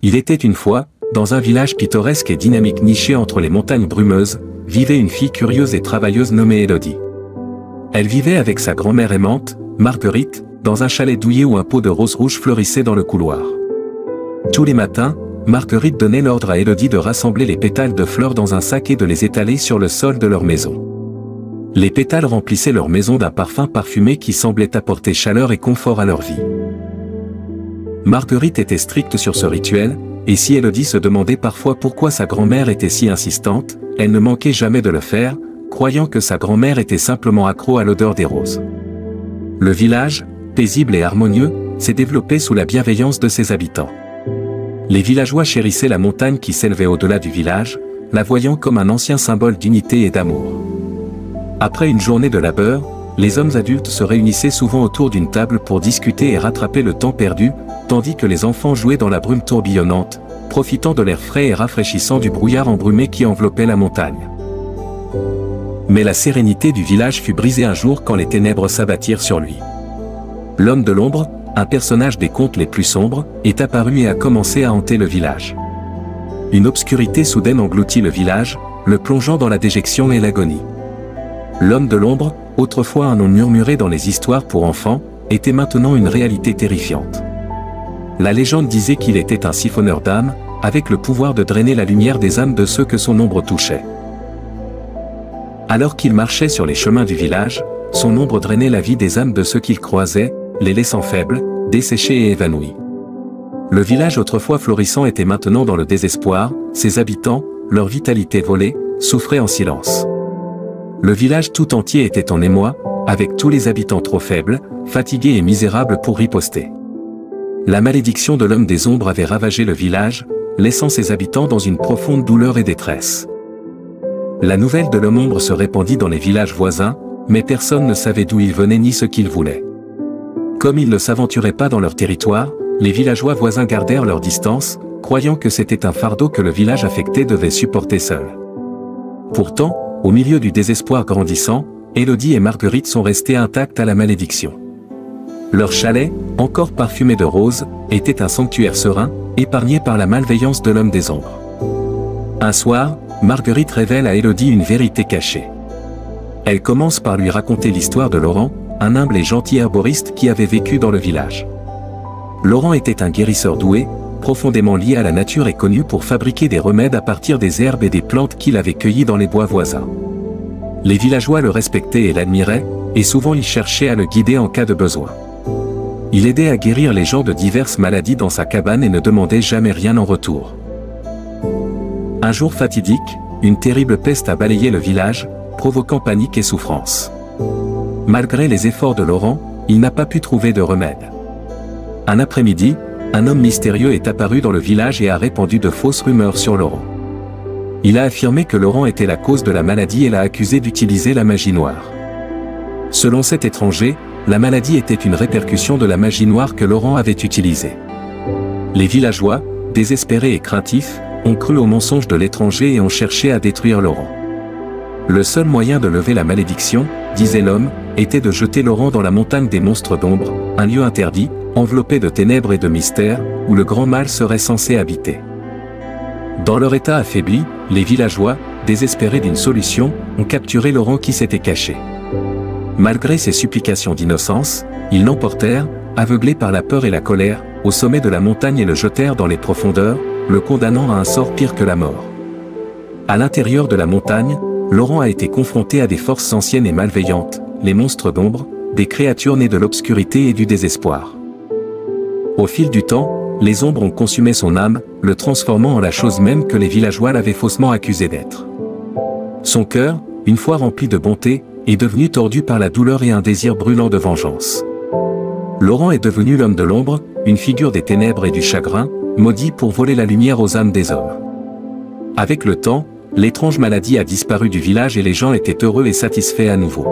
Il était une fois, dans un village pittoresque et dynamique niché entre les montagnes brumeuses, vivait une fille curieuse et travailleuse nommée Élodie. Elle vivait avec sa grand-mère aimante, Marguerite, dans un chalet douillet où un pot de roses rouges fleurissait dans le couloir. Tous les matins, Marguerite donnait l'ordre à Élodie de rassembler les pétales de fleurs dans un sac et de les étaler sur le sol de leur maison. Les pétales remplissaient leur maison d'un parfum parfumé qui semblait apporter chaleur et confort à leur vie. Marguerite était stricte sur ce rituel, et si Élodie se demandait parfois pourquoi sa grand-mère était si insistante, elle ne manquait jamais de le faire, croyant que sa grand-mère était simplement accro à l'odeur des roses. Le village, paisible et harmonieux, s'est développé sous la bienveillance de ses habitants. Les villageois chérissaient la montagne qui s'élevait au-delà du village, la voyant comme un ancien symbole d'unité et d'amour. Après une journée de labeur, les hommes adultes se réunissaient souvent autour d'une table pour discuter et rattraper le temps perdu, tandis que les enfants jouaient dans la brume tourbillonnante, profitant de l'air frais et rafraîchissant du brouillard embrumé qui enveloppait la montagne. Mais la sérénité du village fut brisée un jour quand les ténèbres s'abattirent sur lui. L'homme de l'ombre, un personnage des contes les plus sombres, est apparu et a commencé à hanter le village. Une obscurité soudaine engloutit le village, le plongeant dans la déjection et l'agonie. L'homme de l'ombre, autrefois un nom murmuré dans les histoires pour enfants, était maintenant une réalité terrifiante. La légende disait qu'il était un siphonneur d'âmes, avec le pouvoir de drainer la lumière des âmes de ceux que son ombre touchait. Alors qu'il marchait sur les chemins du village, son ombre drainait la vie des âmes de ceux qu'il croisait, les laissant faibles, desséchés et évanouis. Le village autrefois florissant était maintenant dans le désespoir, ses habitants, leur vitalité volée, souffraient en silence. Le village tout entier était en émoi, avec tous les habitants trop faibles, fatigués et misérables pour riposter. La malédiction de l'homme des ombres avait ravagé le village, laissant ses habitants dans une profonde douleur et détresse. La nouvelle de l'homme ombre se répandit dans les villages voisins, mais personne ne savait d'où il venait ni ce qu'il voulait. Comme ils ne s'aventuraient pas dans leur territoire, les villageois voisins gardèrent leur distance, croyant que c'était un fardeau que le village affecté devait supporter seul. Pourtant, au milieu du désespoir grandissant, Élodie et Marguerite sont restées intactes à la malédiction. Leur chalet, encore parfumé de roses, était un sanctuaire serein, épargné par la malveillance de l'homme des ombres. Un soir, Marguerite révèle à Élodie une vérité cachée. Elle commence par lui raconter l'histoire de Laurent, un humble et gentil herboriste qui avait vécu dans le village. Laurent était un guérisseur doué, profondément lié à la nature et connu pour fabriquer des remèdes à partir des herbes et des plantes qu'il avait cueillies dans les bois voisins. Les villageois le respectaient et l'admiraient, et souvent ils cherchaient à le guider en cas de besoin. Il aidait à guérir les gens de diverses maladies dans sa cabane et ne demandait jamais rien en retour. Un jour fatidique, une terrible peste a balayé le village, provoquant panique et souffrance. Malgré les efforts de Laurent, il n'a pas pu trouver de remède. Un après-midi, un homme mystérieux est apparu dans le village et a répandu de fausses rumeurs sur Laurent. Il a affirmé que Laurent était la cause de la maladie et l'a accusé d'utiliser la magie noire. Selon cet étranger, la maladie était une répercussion de la magie noire que Laurent avait utilisée. Les villageois, désespérés et craintifs, ont cru au mensonge de l'étranger et ont cherché à détruire Laurent. Le seul moyen de lever la malédiction, disait l'homme, était de jeter Laurent dans la montagne des monstres d'ombre, un lieu interdit, enveloppé de ténèbres et de mystères, où le grand mal serait censé habiter. Dans leur état affaibli, les villageois, désespérés d'une solution, ont capturé Laurent qui s'était caché. Malgré ses supplications d'innocence, ils l'emportèrent, aveuglés par la peur et la colère, au sommet de la montagne et le jetèrent dans les profondeurs, le condamnant à un sort pire que la mort. À l'intérieur de la montagne, Laurent a été confronté à des forces anciennes et malveillantes, les monstres d'ombre, des créatures nées de l'obscurité et du désespoir. Au fil du temps, les ombres ont consumé son âme, le transformant en la chose même que les villageois l'avaient faussement accusé d'être. Son cœur, une fois rempli de bonté, est devenu tordu par la douleur et un désir brûlant de vengeance. Laurent est devenu l'homme de l'ombre, une figure des ténèbres et du chagrin, maudit pour voler la lumière aux âmes des hommes. Avec le temps, l'étrange maladie a disparu du village et les gens étaient heureux et satisfaits à nouveau.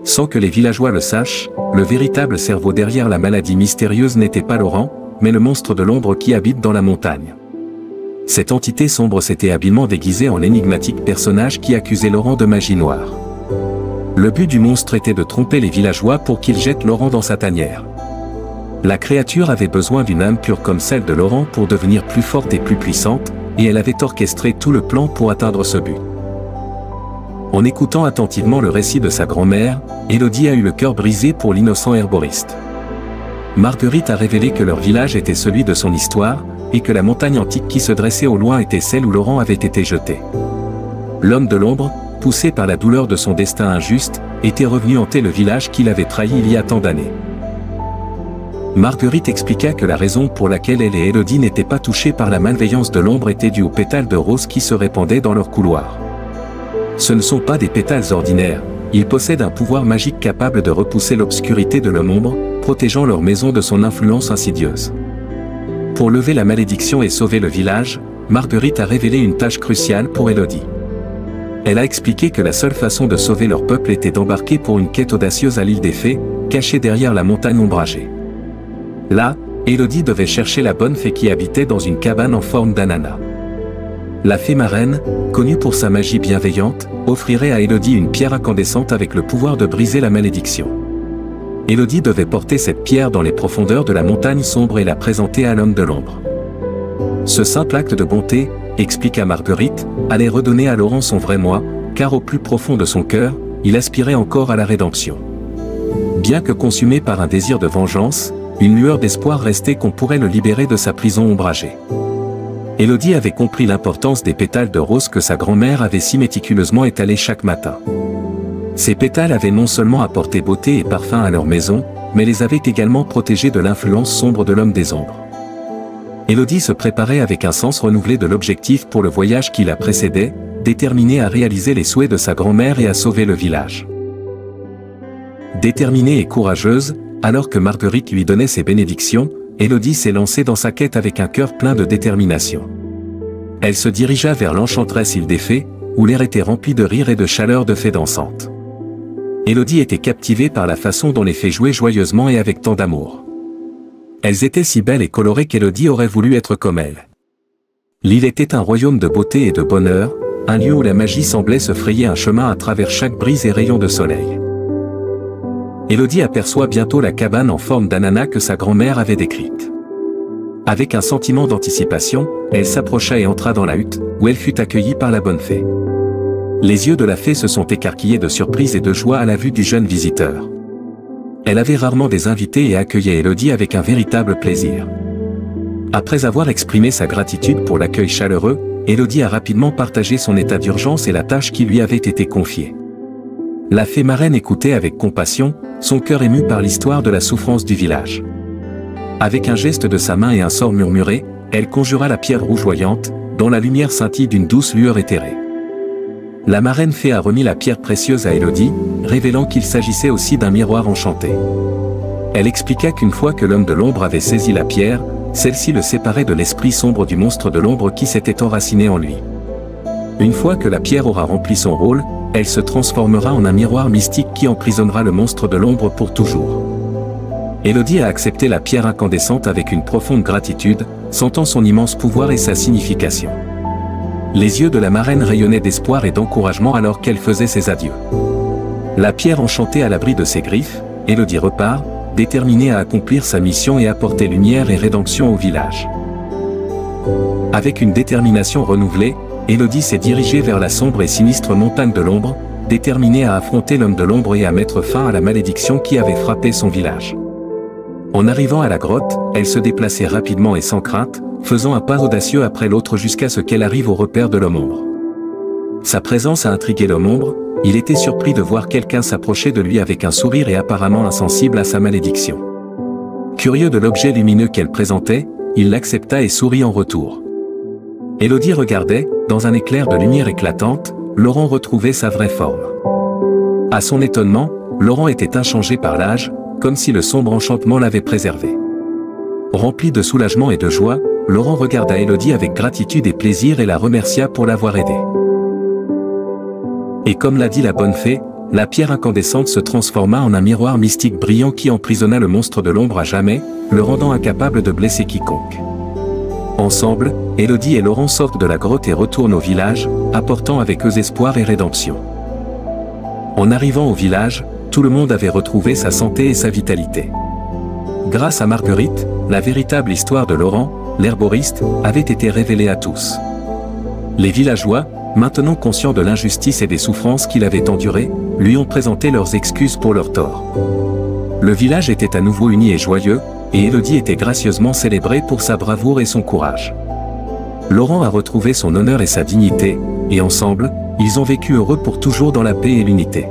Sans que les villageois le sachent, le véritable cerveau derrière la maladie mystérieuse n'était pas Laurent, mais le monstre de l'ombre qui habite dans la montagne. Cette entité sombre s'était habilement déguisée en l'énigmatique personnage qui accusait Laurent de magie noire. Le but du monstre était de tromper les villageois pour qu'ils jettent Laurent dans sa tanière. La créature avait besoin d'une âme pure comme celle de Laurent pour devenir plus forte et plus puissante, et elle avait orchestré tout le plan pour atteindre ce but. En écoutant attentivement le récit de sa grand-mère, Élodie a eu le cœur brisé pour l'innocent herboriste. Marguerite a révélé que leur village était celui de son histoire, et que la montagne antique qui se dressait au loin était celle où Laurent avait été jeté. L'homme de l'ombre, poussé par la douleur de son destin injuste, était revenu hanter le village qu'il avait trahi il y a tant d'années. Marguerite expliqua que la raison pour laquelle elle et Élodie n'étaient pas touchées par la malveillance de l'ombre était due aux pétales de rose qui se répandaient dans leur couloir. Ce ne sont pas des pétales ordinaires, ils possèdent un pouvoir magique capable de repousser l'obscurité de l'homme ombre, protégeant leur maison de son influence insidieuse. Pour lever la malédiction et sauver le village, Marguerite a révélé une tâche cruciale pour Élodie. Elle a expliqué que la seule façon de sauver leur peuple était d'embarquer pour une quête audacieuse à l'île des Fées, cachée derrière la montagne ombragée. Là, Élodie devait chercher la bonne fée qui habitait dans une cabane en forme d'ananas. La fée marraine, connue pour sa magie bienveillante, offrirait à Élodie une pierre incandescente avec le pouvoir de briser la malédiction. Élodie devait porter cette pierre dans les profondeurs de la montagne sombre et la présenter à l'homme de l'ombre. Ce simple acte de bonté, expliqua Marguerite, allait redonner à Laurent son vrai moi, car au plus profond de son cœur, il aspirait encore à la rédemption. Bien que consumé par un désir de vengeance, une lueur d'espoir restait qu'on pourrait le libérer de sa prison ombragée. Élodie avait compris l'importance des pétales de rose que sa grand-mère avait si méticuleusement étalés chaque matin. Ces pétales avaient non seulement apporté beauté et parfum à leur maison, mais les avaient également protégés de l'influence sombre de l'homme des ombres. Élodie se préparait avec un sens renouvelé de l'objectif pour le voyage qui la précédait, déterminée à réaliser les souhaits de sa grand-mère et à sauver le village. Déterminée et courageuse, alors que Marguerite lui donnait ses bénédictions, Élodie s'est lancée dans sa quête avec un cœur plein de détermination. Elle se dirigea vers l'enchanteresse île des Fées, où l'air était rempli de rires et de chaleur de fées dansantes. Élodie était captivée par la façon dont les fées jouaient joyeusement et avec tant d'amour. Elles étaient si belles et colorées qu'Élodie aurait voulu être comme elles. L'île était un royaume de beauté et de bonheur, un lieu où la magie semblait se frayer un chemin à travers chaque brise et rayon de soleil. Élodie aperçoit bientôt la cabane en forme d'ananas que sa grand-mère avait décrite. Avec un sentiment d'anticipation, elle s'approcha et entra dans la hutte, où elle fut accueillie par la bonne fée. Les yeux de la fée se sont écarquillés de surprise et de joie à la vue du jeune visiteur. Elle avait rarement des invités et accueillait Élodie avec un véritable plaisir. Après avoir exprimé sa gratitude pour l'accueil chaleureux, Élodie a rapidement partagé son état d'urgence et la tâche qui lui avait été confiée. La fée marraine écoutait avec compassion, son cœur ému par l'histoire de la souffrance du village. Avec un geste de sa main et un sort murmuré, elle conjura la pierre rougeoyante, dont la lumière scintille d'une douce lueur éthérée. La marraine fée a remis la pierre précieuse à Élodie, révélant qu'il s'agissait aussi d'un miroir enchanté. Elle expliqua qu'une fois que l'homme de l'ombre avait saisi la pierre, celle-ci le séparait de l'esprit sombre du monstre de l'ombre qui s'était enraciné en lui. Une fois que la pierre aura rempli son rôle, elle se transformera en un miroir mystique qui emprisonnera le monstre de l'ombre pour toujours. Élodie a accepté la pierre incandescente avec une profonde gratitude, sentant son immense pouvoir et sa signification. Les yeux de la marraine rayonnaient d'espoir et d'encouragement alors qu'elle faisait ses adieux. La pierre enchantée à l'abri de ses griffes, Élodie repart, déterminée à accomplir sa mission et apporter lumière et rédemption au village. Avec une détermination renouvelée, Élodie s'est dirigée vers la sombre et sinistre montagne de l'ombre, déterminée à affronter l'homme de l'ombre et à mettre fin à la malédiction qui avait frappé son village. En arrivant à la grotte, elle se déplaçait rapidement et sans crainte, faisant un pas audacieux après l'autre jusqu'à ce qu'elle arrive au repère de l'homme ombre. Sa présence a intrigué l'homme ombre, il était surpris de voir quelqu'un s'approcher de lui avec un sourire et apparemment insensible à sa malédiction. Curieux de l'objet lumineux qu'elle présentait, il l'accepta et sourit en retour. Élodie regardait, dans un éclair de lumière éclatante, Laurent retrouvait sa vraie forme. À son étonnement, Laurent était inchangé par l'âge, comme si le sombre enchantement l'avait préservé. Rempli de soulagement et de joie, Laurent regarda Élodie avec gratitude et plaisir et la remercia pour l'avoir aidé. Et comme l'a dit la bonne fée, la pierre incandescente se transforma en un miroir mystique brillant qui emprisonna le monstre de l'ombre à jamais, le rendant incapable de blesser quiconque. Ensemble, Élodie et Laurent sortent de la grotte et retournent au village, apportant avec eux espoir et rédemption. En arrivant au village, tout le monde avait retrouvé sa santé et sa vitalité. Grâce à Marguerite, la véritable histoire de Laurent, l'herboriste, avait été révélée à tous. Les villageois, maintenant conscients de l'injustice et des souffrances qu'il avait endurées, lui ont présenté leurs excuses pour leurs torts. Le village était à nouveau uni et joyeux, et Élodie était gracieusement célébrée pour sa bravoure et son courage. Laurent a retrouvé son honneur et sa dignité, et ensemble, ils ont vécu heureux pour toujours dans la paix et l'unité.